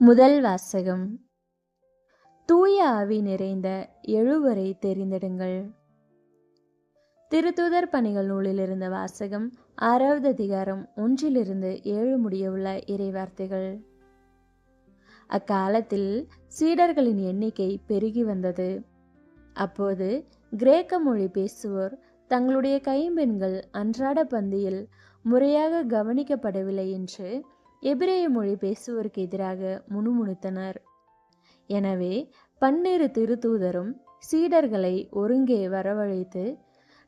முதல் வாசகம். தூய ஆவி நிறைந்த எழுவரை தெரிந்தெடுங்கள். திருத்தூதர் பணிகள் நூலில் இருந்த வாசகம் 6வது அதிகாரம் 1-7 முடியவுள்ள இறைவார்த்தைகள். அக்காலத்தில் சீடர்களின் எண்ணிக்கை பெருகி வந்தது. அப்போது கிரேக்க மொழி பேசுவோர் தங்களுடைய கைம்பெண்கள் அன்றாட பந்தியில் முறையாக கவனிக்கப்படவில்லை என்று எபிரேய மொழி பேசுவோருக்கு எதிராக முணுமுணுத்தனர். எனவே 12 திருத்தூதரும் சீடர்களை ஒருங்கே வரவழைத்து,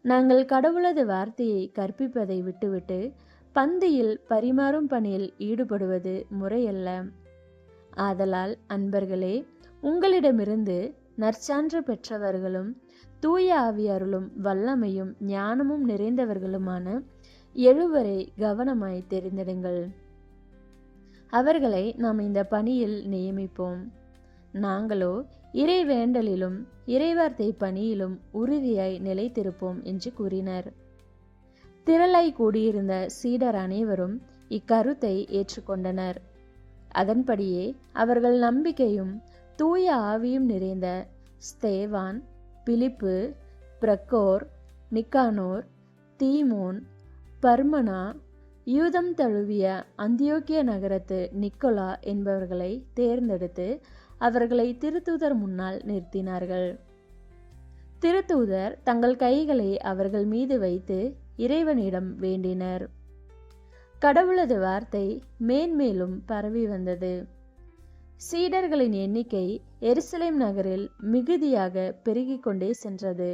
நாங்கள் கடவுளது வார்த்தையை கற்பிப்பதை விட்டுவிட்டு பந்தியில் பரிமாறும் பணியில் ஈடுபடுவது முறையல்ல. ஆதலால் அன்பர்களே, உங்களிடமிருந்து நற்சான்று பெற்றவர்களும் தூய ஆவியாருளும் வல்லமையும் ஞானமும் நிறைந்தவர்களுமான எழுவரை கவனமாய் தெரிந்தெடுங்கள். அவர்களை நாம் இந்த பணியில் நியமிப்போம். நாங்களோ இறை வேண்டலிலும் இறைவார்த்தை பணியிலும் உறுதியாய் நிலைத்திருப்போம் என்று கூறினர். திரளாய் கூடியிருந்த சீடர் அனைவரும் இக்கருத்தை ஏற்றுக்கொண்டனர். அதன்படியே அவர்கள் நம்பிக்கையும் தூய ஆவியும் நிறைந்த ஸ்தேவான், பிலிப்பு, பிரக்கோர், நிக்கானோர், தீமோன், பர்மனா, யூதம் தழுவிய அந்தியோக்கிய நகரத்து நிக்கோலா என்பவர்களை தேர்ந்தெடுத்து அவர்களை திருத்தூதர் முன்னால் நிறுத்தினார்கள். திருத்தூதர் தங்கள் கைகளை அவர்கள் மீது வைத்து இறைவனிடம் வேண்டினர். கடவுளது வார்த்தை மேன்மேலும் பரவி வந்தது. சீடர்களின் எண்ணிக்கை எருசலேம் நகரில் மிகுதியாக பெருகிக் கொண்டே சென்றது.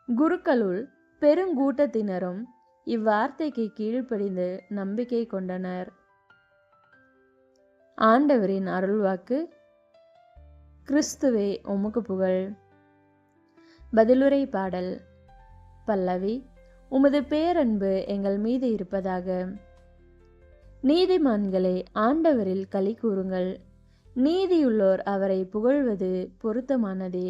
குருக்களுள் பெருங்கூட்டத்தினரும் இவ்வார்த்தைக்கு கீழ்ப்படிந்து நம்பிக்கை கொண்டனர். ஆண்டவரின் அருள்வாக்கு. கிறிஸ்துவே உமக்கு புகழ். பதிலுரை பாடல். பல்லவி. உமது பேரன்பு எங்கள் மீது இருப்பதாக. நீதிமான்களே, ஆண்டவரில் களி கூறுங்கள். நீதியுள்ளோர் அவரை புகழ்வது பொருத்தமானதே.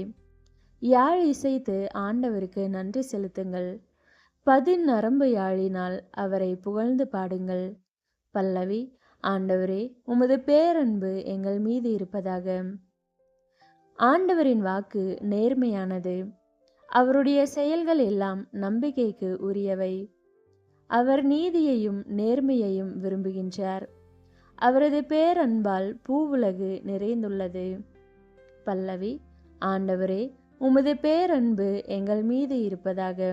யாழ் இசைத்து ஆண்டவருக்கு நன்றி செலுத்துங்கள். நரம்பு யாழினால் அவரை புகழ்ந்து பாடுங்கள். பல்லவி. ஆண்டவரே, உமது பேரன்பு எங்கள் மீது இருப்பதாக. ஆண்டவரின் வாக்கு நேர்மையானது. அவருடைய செயல்கள் எல்லாம் நம்பிக்கைக்கு உரியவை. அவர் நீதியையும் நேர்மையையும் விரும்புகின்றார். அவரது பேரன்பால் பூவுலகு நிறைந்துள்ளது. பல்லவி. ஆண்டவரே, உமது பேரன்பு எங்கள் மீது இருப்பதாக.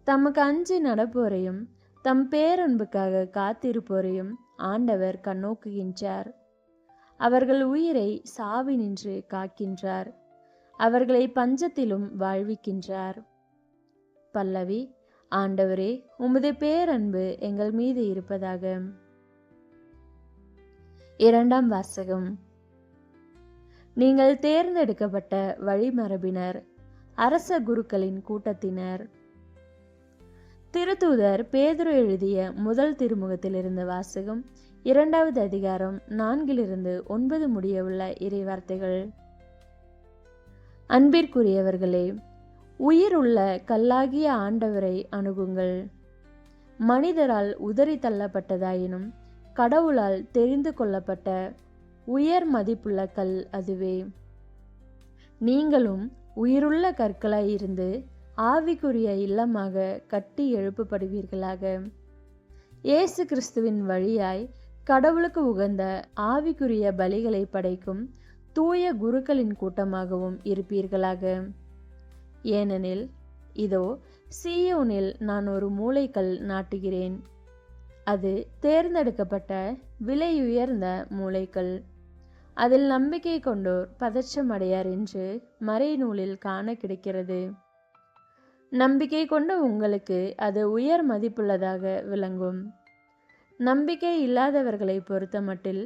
தமக்கு அஞ்சி நடப்போரையும் தம் பேரன்புக்காக காத்திருப்போரையும் ஆண்டவர் கண்ணோக்குகின்றார். அவர்கள் உயிரை சாவினின்று காக்கின்றார். அவர்களை பஞ்சத்திலும் வாழ்விக்கின்றார். பல்லவி. ஆண்டவரே, உமது பேரன்பு எங்கள் மீது இருப்பதாக. இரண்டாம் வாசகம். நீங்கள் தேர்ந்தெடுக்கப்பட்ட வழிமரபினர், அரச குருக்களின் கூட்டத்தினர். திருத்தூதர் பேதுரு எழுதிய முதல் திருமுகத்தில் இருந்த வாசகம் 2வது அதிகாரம் 4-9 முடியவுள்ள இறைவார்த்தைகள். அன்பிற்குரியவர்களே, உயிருள்ள கல்லாகிய ஆண்டவரை அணுகுங்கள். மனிதரால் உதறி தள்ளப்பட்டதாயினும் கடவுளால் தெரிந்து கொள்ளப்பட்ட உயர் மதிப்புள்ள கல் அதுவே. நீங்களும் உயிருள்ள கற்களாய் இருந்து ஆவிக்குரிய இல்லமாக கட்டி எழுப்பப்படுவீர்களாக. இயேசு கிறிஸ்துவின் வழியாய் கடவுளுக்கு உகந்த ஆவிக்குரிய பலிகளை படைக்கும் தூய குருக்களின் கூட்டமாகவும் இருப்பீர்களாக. ஏனெனில் இதோ, சீயோனில் நான் ஒரு மூலைக்கல் நாட்டுகிறேன். அது தேர்ந்தெடுக்கப்பட்ட விலையுயர்ந்த மூலைக்கல். அதில் நம்பிக்கை கொண்டோர் பதற்றம் அடையார் என்று மறைநூலில் காண கிடைக்கிறது. நம்பிக்கை கொண்ட உங்களுக்கு அது உயர் மதிப்புள்ளதாக விளங்கும். நம்பிக்கை இல்லாதவர்களை பொறுத்தமட்டில்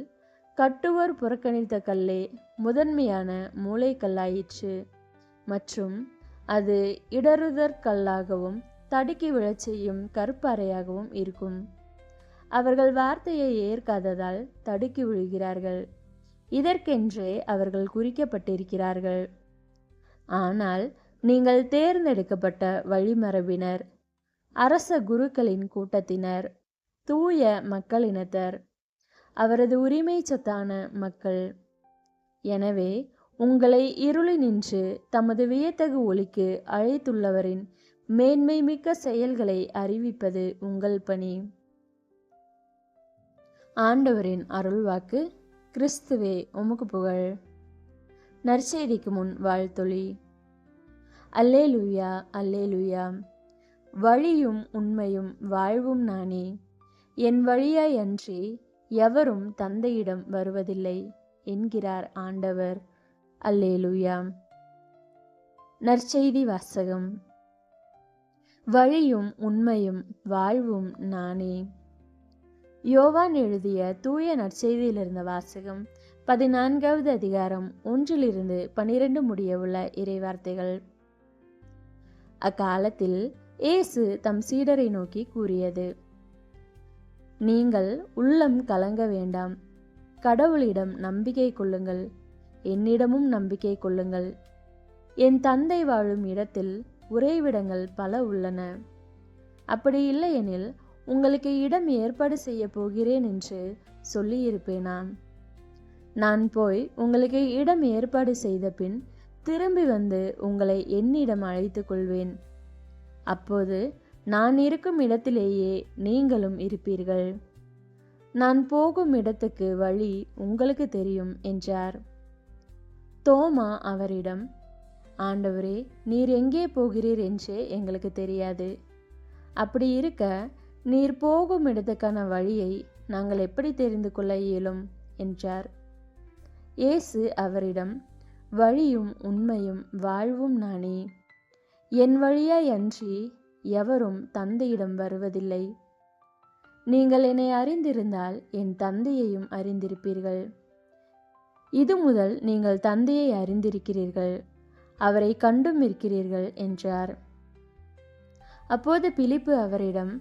கட்டுவோர் புறக்கணித்த கல்லே முதன்மையான மூலைக்கல்லாயிற்று. மற்றும் அது இடறுதற்கல்லாகவும் தடுக்கி விழச் செய்யும் கற்பாறையாகவும் இருக்கும். அவர்கள் வார்த்தையை ஏற்காததால் தடுக்கி விழுகிறார்கள். இதற்கென்றே அவர்கள் குறிக்கப்பட்டிருக்கிறார்கள். ஆனால் நீங்கள் தேர்ந்தெடுக்கப்பட்ட வழிமரபினர், அரச குருக்களின் கூட்டத்தினர், தூய மக்களினத்தர், அவரது உரிமை சொத்தான மக்கள். எனவே உங்களை இருளினின்று தமது வியத்தகு ஒளிக்கு அழைத்துள்ளவரின் மேன்மை மிக்க செயல்களை அறிவிப்பது உங்கள் பணி. ஆண்டவரின் அருள்வாக்கு. கிறிஸ்துவே உமக்கு புகழ். நற்செய்திக்கு முன் வாழ்த்தொலி. அல்லேலூயா, அல்லேலூயா. வழியும் உண்மையும் வாழ்வும் நானே. என் வழியாய் அன்றி எவரும் தந்தையிடம் வருவதில்லை என்கிறார் ஆண்டவர். அல்லேலூயா. நற்செய்தி வாசகம். வழியும் உண்மையும் வாழ்வும் நானே. யோவான் எழுதிய தூய நற்செய்தியிலிருந்த வாசகம் 14வது அதிகாரம் 1-12 முடிய உள்ள இறைவார்த்தைகள். அக்காலத்தில் இயேசு தம் சீடரை நோக்கி கூறியது: நீங்கள் உள்ளம் கலங்க வேண்டாம். கடவுளிடம் நம்பிக்கை கொள்ளுங்கள், என்னிடமும் நம்பிக்கை கொள்ளுங்கள். என் தந்தை வாழும் இடத்தில் உறைவிடங்கள் பல உள்ளன. அப்படி இல்லையெனில் உங்களுக்கு இடம் ஏற்பாடு செய்ய போகிறேன் என்று சொல்லியிருப்பேனா? நான் போய் உங்களுக்கு இடம் ஏற்பாடு செய்த பின் திரும்பி வந்து உங்களை என்னிடம் அழைத்து கொள்வேன். அப்போது நான் இருக்கும் இடத்திலேயே நீங்களும் இருப்பீர்கள். நான் போகும் இடத்துக்கு வழி உங்களுக்கு தெரியும் என்றார். தோமா அவரிடம், ஆண்டவரே, நீர் எங்கே போகிறீர் என்று எங்களுக்கு தெரியாது. அப்படி இருக்க நீர் போகும் இடத்துக்கான வழியை நாங்கள் எப்படி தெரிந்து கொள்ள இயலும் என்றார். இயேசு அவரிடம், வழியும் உண்மையும் வாழ்வும் நானே. என் வழியாய் அன்றி எவரும் தந்தையிடம் வருவதில்லை. நீங்கள் என்னை அறிந்திருந்தால் என் தந்தையையும் அறிந்திருப்பீர்கள். இது முதல் நீங்கள் தந்தையை அறிந்திருக்கிறீர்கள், அவரை கண்டும் இருக்கிறீர்கள் என்றார். அப்போது பிலிப்பு அவரிடம்,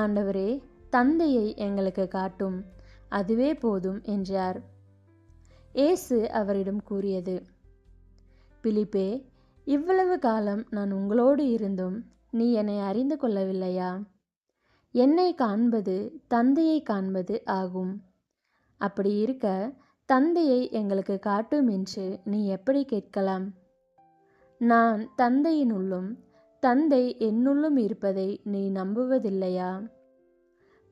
ஆண்டவரே, தந்தையை எங்களுக்கு காட்டும், அதுவே போதும் என்றார். இயேசு அவரிடம் கூறியது: பிலிப்பே, இவ்வளவு காலம் நான் உங்களோடு இருந்தும் நீ என்னை அறிந்து கொள்ளவில்லையா? என்னை காண்பது தந்தையை காண்பது ஆகும். அப்படி இருக்க தந்தையை எங்களுக்கு காட்டும் என்று நீ எப்படி கேட்கலாம்? நான் தந்தையினுள்ளும் தந்தை என்னுள்ளும் இருப்பதை நீ நம்புவதில்லையா?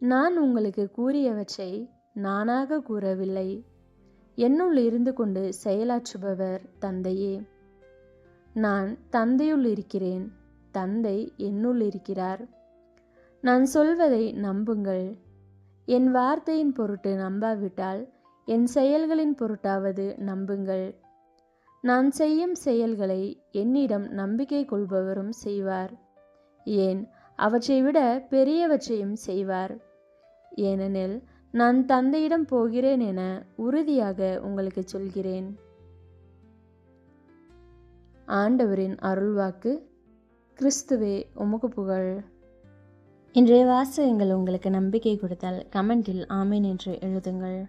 நான் உங்களுக்கு கூறியவற்றை நானாக கூறவில்லை. என்னுள் இருந்து கொண்டு செயலாற்றுபவர் தந்தையே. நான் தந்தையுள் இருக்கிறேன், தந்தை என்னுள் இருக்கிறார். நான் சொல்வதை நம்புங்கள். என் வார்த்தையின் பொருட்டு நம்பாவிட்டால் என் செயல்களின் பொருட்டாவது நம்புங்கள். நான் செய்யும் செயல்களை என்னிடம் நம்பிக்கை கொள்பவரும் செய்வார். ஏன், அவற்றை விட பெரியவற்றையும் செய்வார். ஏனெனில் நான் தந்தையிடம் போகிறேன் என உறுதியாக உங்களுக்கு சொல்கிறேன். ஆண்டவரின் அருள்வாக்கு. கிறிஸ்துவே உமக்கு புகழ். இன்றைய வாசகங்கள் உங்களுக்கு நம்பிக்கை கொடுத்தால் கமெண்டில் ஆமீன் என்று எழுதுங்கள்.